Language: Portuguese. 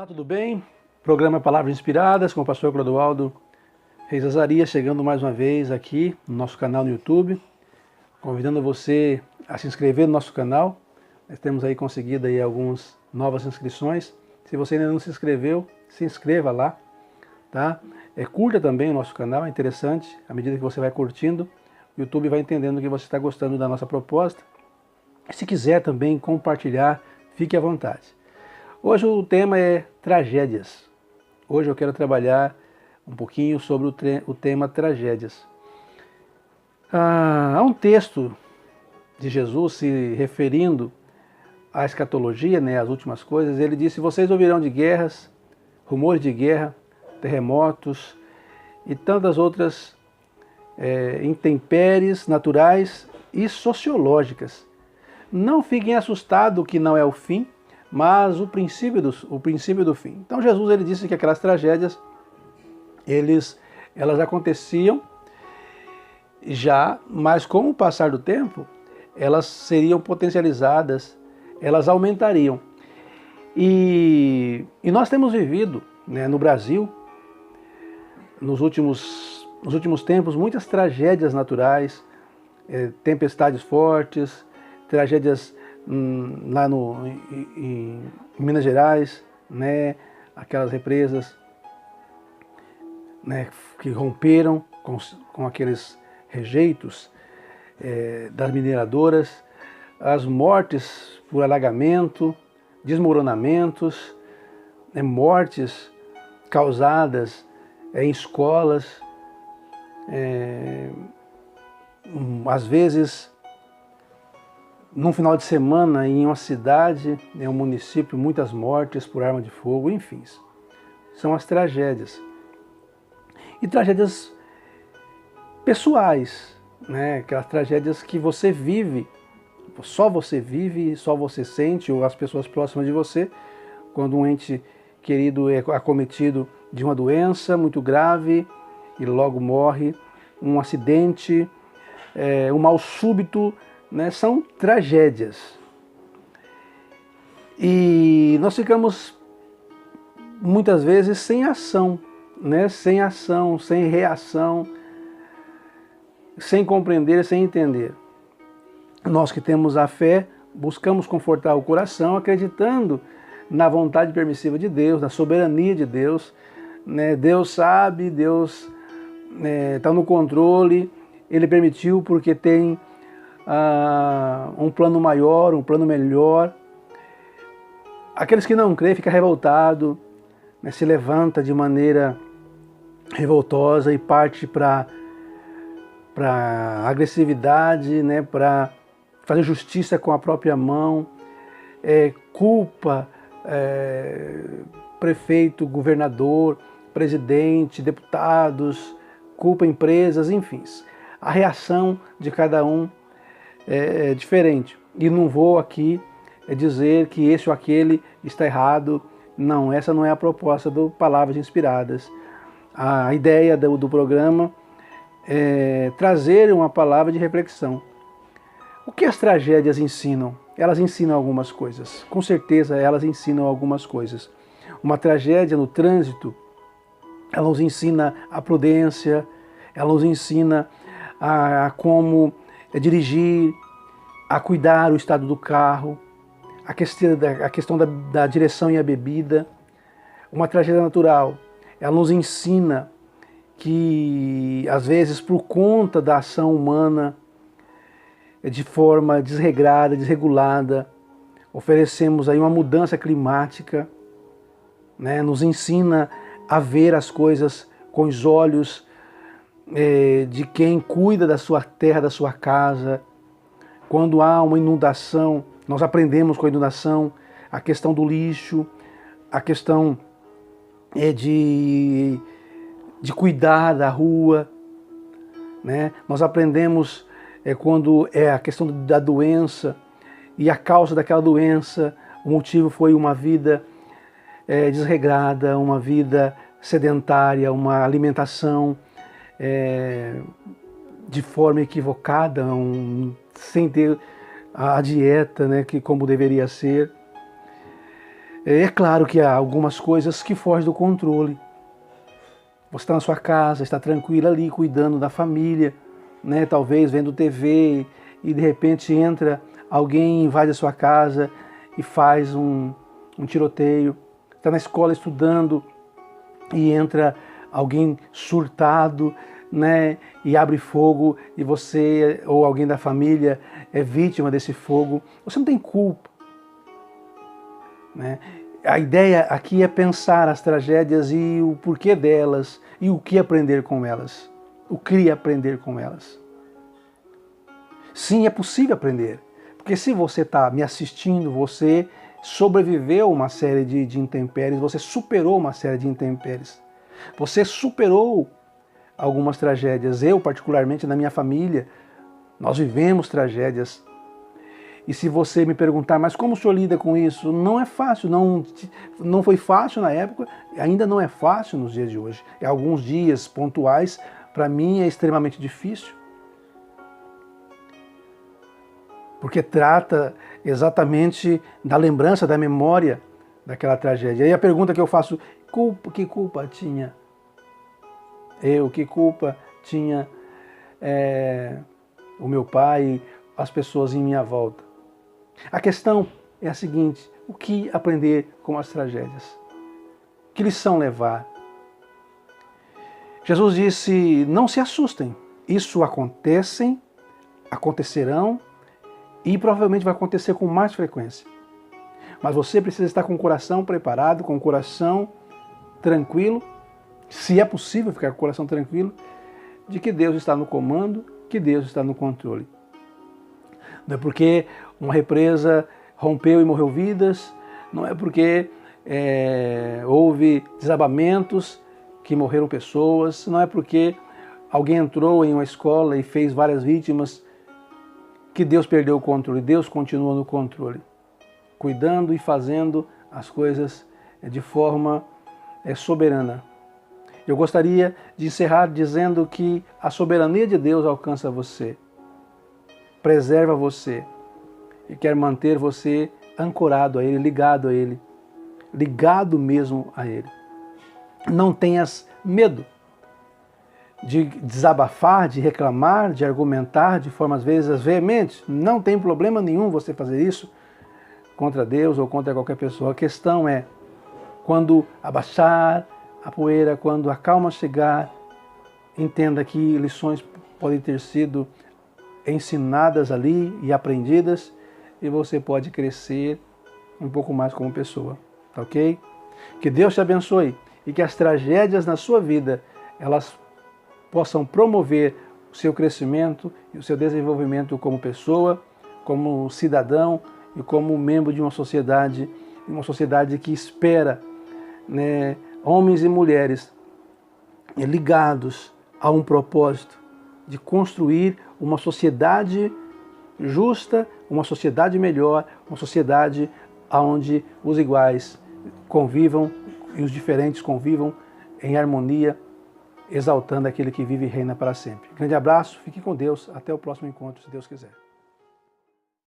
Olá, tudo bem? Programa Palavras Inspiradas com o pastor Clodoaldo Reis Azarias, chegando mais uma vez aqui no nosso canal no YouTube, convidando você a se inscrever no nosso canal. Nós temos aí conseguido aí algumas novas inscrições. Se você ainda não se inscreveu, se inscreva lá, tá? Curta também o nosso canal, é interessante. À medida que você vai curtindo, o YouTube vai entendendo que você está gostando da nossa proposta. Se quiser também compartilhar, fique à vontade. Hoje o tema é tragédias. Hoje eu quero trabalhar um pouquinho sobre o tema tragédias. Há um texto de Jesus se referindo à escatologia, às últimas coisas. Ele disse: vocês ouvirão de guerras, rumores de guerra, terremotos e tantas outras intempéries naturais e sociológicas. Não fiquem assustados que não é o fim, mas o princípio do fim. Então Jesus ele disse que aquelas tragédias, elas aconteciam já, mas com o passar do tempo, elas seriam potencializadas, elas aumentariam. E nós temos vivido, no Brasil, nos últimos tempos, muitas tragédias naturais, tempestades fortes, tragédias lá em Minas Gerais, aquelas represas que romperam com aqueles rejeitos das mineradoras, as mortes por alagamento, desmoronamentos, mortes causadas em escolas, às vezes num final de semana, em uma cidade, em um município, muitas mortes por arma de fogo, enfim. São as tragédias. E tragédias pessoais, aquelas tragédias que você vive, só você sente, ou as pessoas próximas de você, quando um ente querido é acometido de uma doença muito grave e logo morre, um acidente, um mal súbito, são tragédias. E nós ficamos muitas vezes sem ação, sem reação, sem compreender, sem entender. Nós que temos a fé, buscamos confortar o coração, acreditando na vontade permissiva de Deus, na soberania de Deus. Deus sabe, Deus está no controle, Ele permitiu porque tem um plano maior, um plano melhor. Aqueles que não creem ficam revoltados, se levanta de maneira revoltosa e parte para agressividade, para fazer justiça com a própria mão, culpa prefeito, governador, presidente, deputados, culpa empresas, enfim. A reação de cada um é diferente. E não vou aqui dizer que esse ou aquele está errado. Não, essa não é a proposta do Palavras Inspiradas. A ideia do programa é trazer uma palavra de reflexão. O que as tragédias ensinam? Elas ensinam algumas coisas. Com certeza elas ensinam algumas coisas. Uma tragédia no trânsito, ela nos ensina a prudência, ela nos ensina a como dirigir, a cuidar o estado do carro, a questão da direção e a bebida. Uma tragédia natural, ela nos ensina que, às vezes, por conta da ação humana, de forma desregrada, desregulada, oferecemos aí uma mudança climática, nos ensina a ver as coisas com os olhos de quem cuida da sua terra, da sua casa. Quando há uma inundação, nós aprendemos com a inundação a questão do lixo, a questão de cuidar da rua. Nós aprendemos quando é a questão da doença e a causa daquela doença, o motivo foi uma vida desregrada, uma vida sedentária, uma alimentação de forma equivocada, sem ter a dieta, que como deveria ser. É claro que há algumas coisas que fogem do controle. Você está na sua casa, está tranquilo ali, cuidando da família, né? Talvez vendo TV e de repente entra alguém, invade a sua casa e faz um tiroteio. Está na escola estudando e entra alguém surtado, né? E abre fogo e você ou alguém da família é vítima desse fogo. Você não tem culpa, né? A ideia aqui é pensar as tragédias e o porquê delas e o que aprender com elas. O que aprender com elas. Sim, é possível aprender. Porque se você está me assistindo, você sobreviveu a uma série de intempéries, você superou uma série de intempéries. Você superou algumas tragédias. Eu, particularmente, na minha família, nós vivemos tragédias. E se você me perguntar, mas como o senhor lida com isso? Não é fácil, não foi fácil na época, ainda não é fácil nos dias de hoje. Em alguns dias pontuais, para mim é extremamente difícil. Porque trata exatamente da lembrança, da memória daquela tragédia. E a pergunta que eu faço, que culpa tinha eu? Que culpa tinha o meu pai, as pessoas em minha volta? A questão é a seguinte: o que aprender com as tragédias? Que lição levar? Jesus disse: não se assustem, isso acontecerão e provavelmente vai acontecer com mais frequência. Mas você precisa estar com o coração preparado, com o coração tranquilo, se é possível ficar com o coração tranquilo, de que Deus está no comando, que Deus está no controle. Não é porque uma represa rompeu e morreu vidas, não é porque houve desabamentos que morreram pessoas, não é porque alguém entrou em uma escola e fez várias vítimas que Deus perdeu o controle. Deus continua no controle, cuidando e fazendo as coisas de forma soberana. Eu gostaria de encerrar dizendo que a soberania de Deus alcança você, preserva você e quer manter você ancorado a Ele, ligado mesmo a Ele. Não tenhas medo de desabafar, de reclamar, de argumentar de forma às vezes veemente. Não tem problema nenhum você fazer isso contra Deus ou contra qualquer pessoa. A questão é, quando abaixar a poeira, quando a calma chegar, entenda que lições podem ter sido ensinadas ali e aprendidas e você pode crescer um pouco mais como pessoa, tá ok? Que Deus te abençoe e que as tragédias na sua vida, elas possam promover o seu crescimento e o seu desenvolvimento como pessoa, como cidadão e como membro de uma sociedade que espera, né, homens e mulheres ligados a um propósito de construir uma sociedade justa, uma sociedade melhor, uma sociedade onde os iguais convivam e os diferentes convivam em harmonia, exaltando aquele que vive e reina para sempre. Grande abraço, fique com Deus, até o próximo encontro, se Deus quiser.